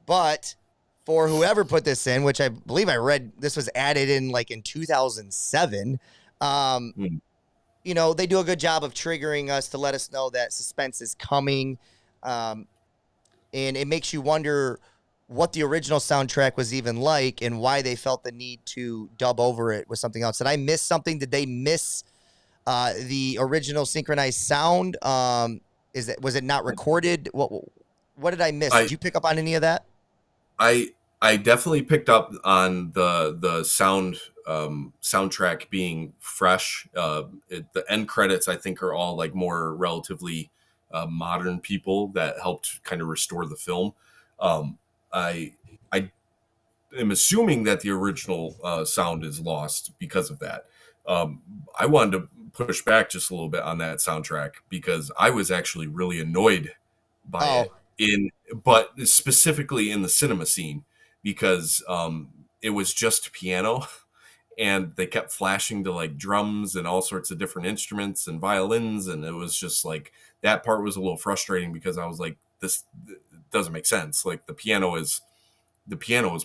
but for whoever put this in, which I believe I read, this was added in like in 2007. They do a good job of triggering us to let us know that suspense is coming. And it makes you wonder what the original soundtrack was even like and why they felt the need to dub over it with something else. Did I miss something? Did they miss the original synchronized sound? Was it not recorded? What did I miss? Did you pick up on any of that? I definitely picked up on the soundtrack being fresh. The end credits, I think, are all like more relatively modern people that helped kind of restore the film. I am assuming that the original sound is lost because of that. I wanted to push back just a little bit on that soundtrack because I was actually really annoyed by it but specifically in the cinema scene, because it was just piano and they kept flashing to like drums and all sorts of different instruments and violins, and it was just like that part was a little frustrating because I was like, this doesn't make sense. Like the piano is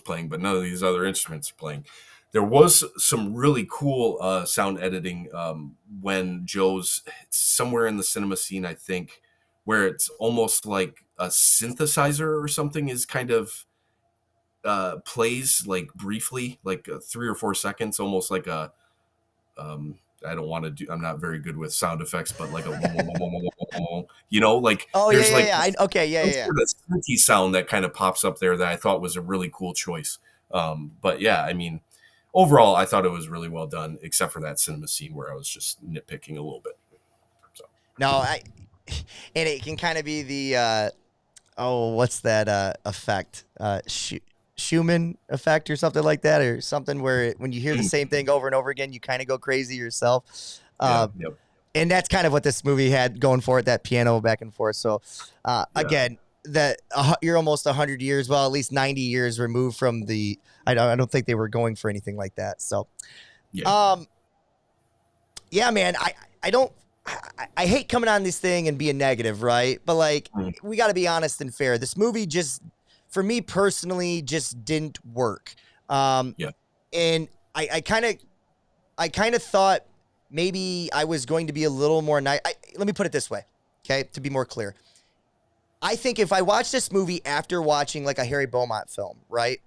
playing, but none of these other instruments are playing. There was some really cool sound editing when Joe's somewhere in the cinema scene, I think, where it's almost like a synthesizer or something is kind of plays like briefly, like 3 or 4 seconds, almost like a I don't want to do, I'm not very good with sound effects, but like a like there's sort of synthy sound that kind of pops up there that I thought was a really cool choice. But yeah, I mean, overall, I thought it was really well done, except for that cinema scene where I was just nitpicking a little bit. So. No, and it can kind of be the what's that effect? Schumann effect or something like that, or something where when you hear the same thing over and over again, you kind of go crazy yourself. And that's kind of what this movie had going for it, that piano back and forth. So again, that you're almost 100 years, well, at least 90 years removed from the, I don't think they were going for anything like that. So, yeah, man, I don't I hate coming on this thing and being negative, right? But like, Mm. we got to be honest and fair. This movie just, for me personally, just didn't work. Um, Yeah. and I kind of thought maybe I was going to be a little more nice. Let me put it this way, okay, to be more clear. I think if I watch this movie after watching like a Harry Beaumont film, right?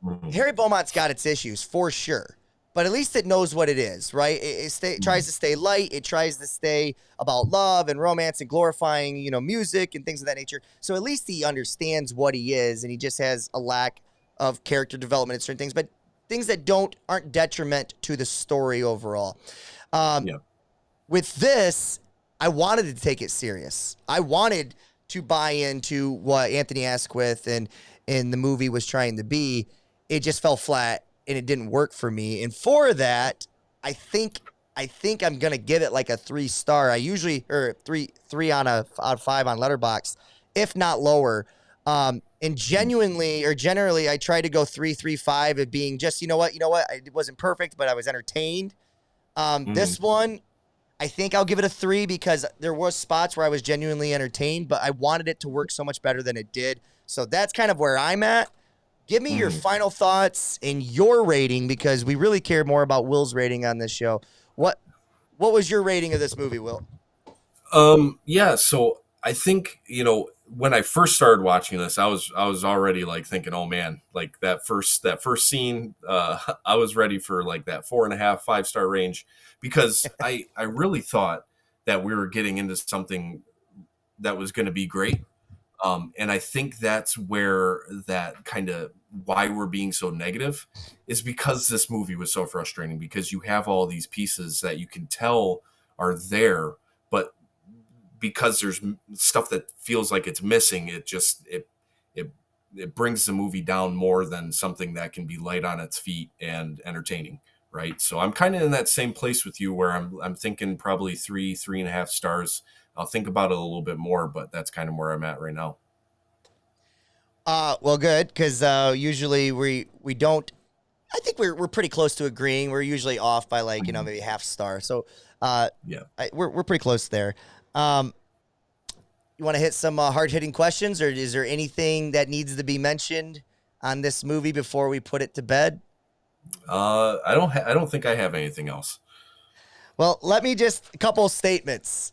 Mhm. Harry Beaumont's got its issues for sure, but at least it knows what it is, right? It tries to stay light. It tries to stay about love and romance and glorifying, music and things of that nature. So at least he understands what he is, and he just has a lack of character development in certain things, but things that aren't detriment to the story overall. Um, Yeah. with this, I wanted to take it serious. I wanted to buy into what Anthony Asquith and in the movie was trying to be. It just fell flat and it didn't work for me. And for that, I think I'm gonna give it like a 3-star. I usually or three out of 5 on Letterboxd, if not lower. And genuinely or generally, I try to go 3.35 of being just it wasn't perfect, but I was entertained. Mhm. This one, I think I'll give it a 3 because there was spots where I was genuinely entertained, but I wanted it to work so much better than it did. So that's kind of where I'm at. Give me your Mhm. final thoughts and your rating because we really care more about Will's rating on this show. What what was your rating of this movie, Will? Yeah, so I think, when I first started watching this, I was already like thinking, oh man, like that first scene, I was ready for like that 4.5, 5-star range because I really thought that we were getting into something that was going to be great. And I think that's where that kind of why we're being so negative is because this movie was so frustrating because you have all these pieces that you can tell are there, but because there's stuff that feels like it's missing, it it brings the movie down more than something that can be light on its feet and entertaining, right? So I'm kind of in that same place with you where I'm thinking probably 3.5 stars. I'll think about it a little bit more, but that's kind of where I'm at right now. Well, good because usually we don't. I think we're pretty close to agreeing. We're usually off by like Mhm. maybe half star. So uh, Yeah. we're pretty close there. Um, you want to hit some hard hitting questions, or is there anything that needs to be mentioned on this movie before we put it to bed? I don't think I have anything else. Well, let me just a couple statements.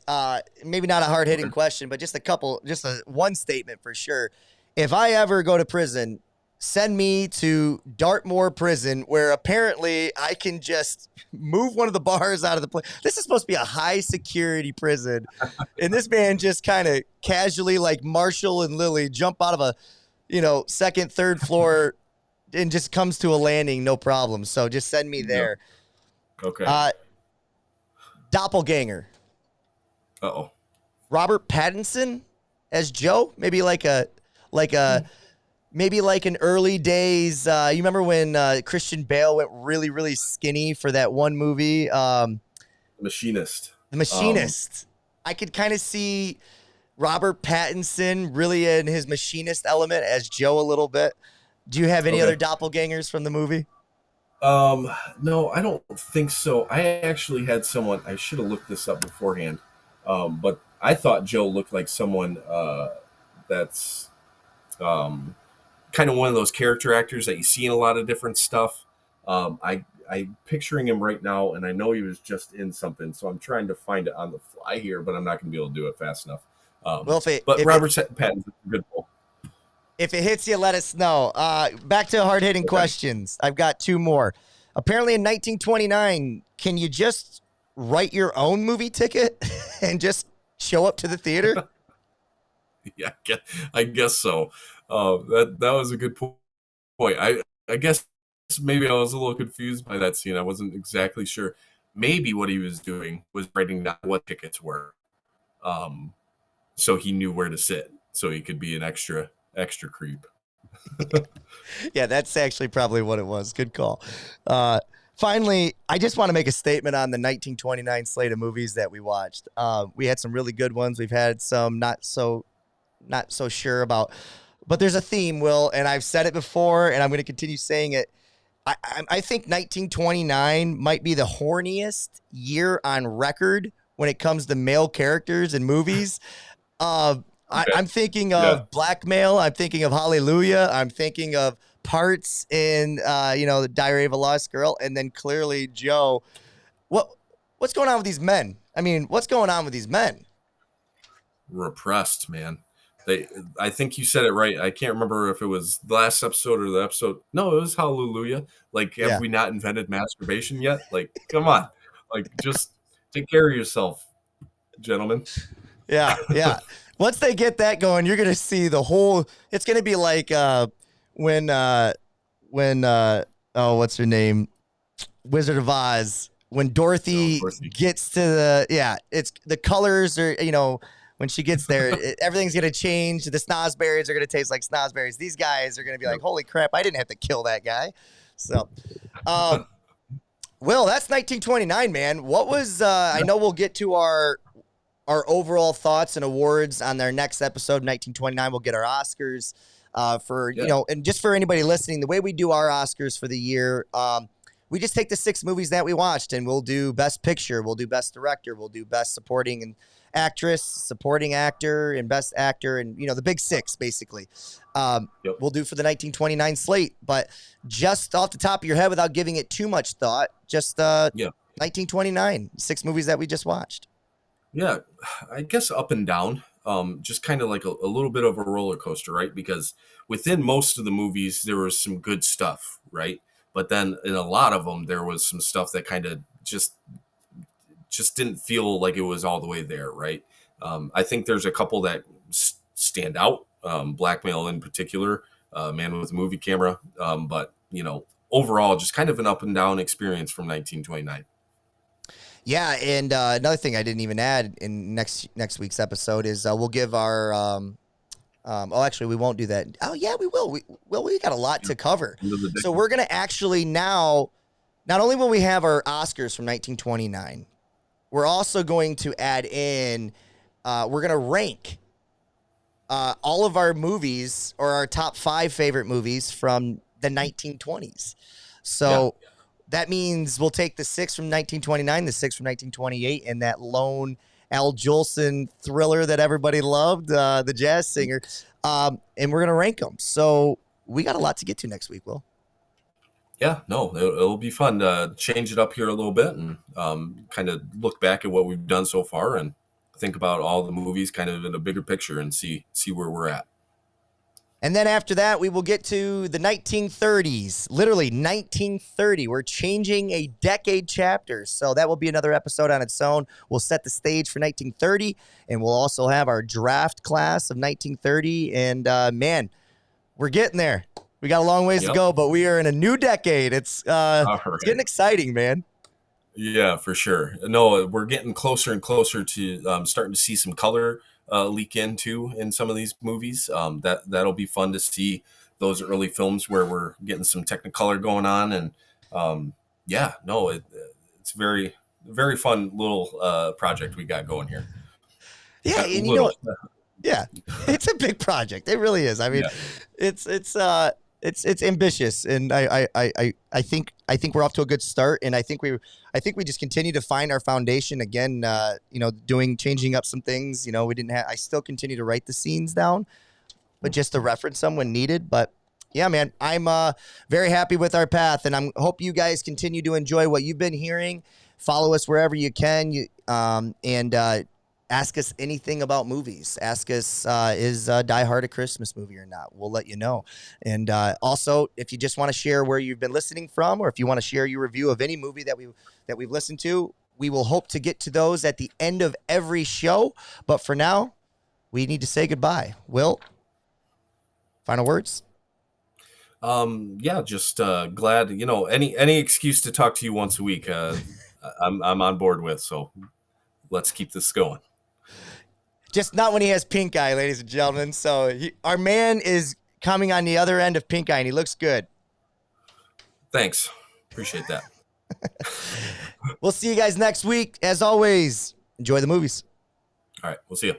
Maybe not a hard hitting Okay. question, but just a couple, just a one statement for sure. If I ever go to prison, send me to Dartmoor prison, where apparently I can just move one of the bars out of the place. This is supposed to be a high security prison, and this man just kind of casually, like Marshall and Lily, jump out of a second, third floor and just comes to a landing, no problem. So just send me Yeah. there. Okay. Uh, Doppelganger. Uh-oh. Robert Pattinson as Joe, maybe like a Hmm. maybe like an early days. You remember when Christian Bale went really really skinny for that one movie, Machinist. The Um, Machinist. I could kind of see Robert Pattinson really in his machinist element as Joe a little bit. Do you have any other okay. doppelgangers from the movie? Um, no, I don't think so. I actually had someone. I should have looked this up beforehand. But I thought Joe looked like someone that's kind of one of those character actors that you see in a lot of different stuff. I'm picturing him right now, and I know he was just in something, so I'm trying to find it on the fly here, but I'm not going to be able to do it fast enough. Well, But Robert Pattinson's a good pull. if it hits you, let us know. Back to hard hitting Okay. questions. I've got two more. Apparently, in 1929, can you just write your own movie ticket and just show up to the theater? Yeah, I guess so. That was a good point. I guess maybe I was a little confused by that scene. I wasn't exactly sure. Maybe what he was doing was writing down what tickets were, um, so he knew where to sit, so he could be an extra creep. Yeah, that's actually probably what it was. Good call. Uh, Finally, I just want to make a statement on the 1929 slate of movies that we watched. We had some really good ones. We've had some not so sure about, but there's a theme, Will, and I've said it before, and I'm going to continue saying it. I think 1929 might be the horniest year on record when it comes to male characters in movies. Okay. I'm thinking Yeah. of Blackmail. I'm thinking of Hallelujah. I'm thinking of parts in, the Diary of a Lost Girl, and then clearly Joe. What's going on with these men? I mean, what's going on with these men? Repressed, man. I think you said it right. I can't remember if it was the last episode or the episode. No, it was Hallelujah. Like, have Yeah, we not invented masturbation yet? Like, come on. Like, just take care of yourself, gentlemen. yeah, yeah. Once they get that going, you're gonna see the whole. It's gonna be like when when oh, what's her name? Wizard of Oz. When Oh, Dorothy Dorothy. gets to it's the colors are, when she gets there, everything's gonna change. The snozberries are gonna taste like snozberries. These guys are gonna be like, holy crap, I didn't have to kill that guy. So, um, Will, that's 1929, man. What was? I know we'll get to our overall thoughts and awards on their next episode, 1929. We'll get our Oscars for, Yeah. and just for anybody listening, the way we do our Oscars for the year, we just take the 6 movies that we watched and we'll do best picture, we'll do best director, we'll do best supporting and actress, supporting actor, and best actor, and, the big 6, basically. Yep. We'll do for the 1929 slate. But just off the top of your head, without giving it too much thought, just Yeah. 1929, 6 movies that we just watched. Yeah, I guess up and down. Just kind of like a little bit of a roller coaster, right? Because within most of the movies, there was some good stuff, right? But then in a lot of them, there was some stuff that kind of just didn't feel like it was all the way there, right? I think there's a couple that stand out. Blackmail in particular, Man with a Movie Camera. But overall, just kind of an up and down experience from 1929. Yeah, and another thing I didn't even add in next week's episode is we'll give our. Actually, we won't do that. Oh, yeah, we will. We got a lot to cover. So we're gonna actually now. Not only will we have our Oscars from 1929, we're also going to add in. We're gonna rank all of our movies, or our top 5 favorite movies from the 1920s. So. Yeah. That means we'll take the 6 from 1929, the 6 from 1928, and that lone Al Jolson thriller that everybody loved, the jazz singer, and we're going to rank them. So we got a lot to get to next week, Will. Yeah, no, it'll be fun to change it up here a little bit and kind of look back at what we've done so far and think about all the movies kind of in a bigger picture and see where we're at. And then after that, we will get to the 1930s, literally 1930. We're changing a decade chapter. So that will be another episode on its own. We'll set the stage for 1930, and we'll also have our draft class of 1930. And man, we're getting there. We got a long ways to go, but we are in a new decade. It's getting exciting, man. Yeah, for sure. No, we're getting closer and closer to starting to see some color leak into in some of these movies. That'll be fun to see those early films where we're getting some Technicolor going on, and it's very, very fun little project we got going here. Yeah, and yeah, it's a big project. It really is. I mean, it's ambitious, and I think we're off to a good start, and I think we just continue to find our foundation again. Changing up some things. I still continue to write the scenes down, but just to reference them when needed. But yeah, man, I'm very happy with our path, and I hope you guys continue to enjoy what you've been hearing. Follow us wherever you can, and ask us anything about movies. Ask us, is Die Hard a Christmas movie or not? We'll let you know. And also, if you just want to share where you've been listening from, or if you want to share your review of any movie that we've listened to, we will hope to get to those at the end of every show. But for now, we need to say goodbye. Will, final words? Just glad, any excuse to talk to you once a week, I'm on board with. So let's keep this going. Just not when he has pink eye, ladies and gentlemen. So our man is coming on the other end of pink eye, and he looks good. Thanks. Appreciate that. We'll see you guys next week. As always, enjoy the movies. All right. We'll see you.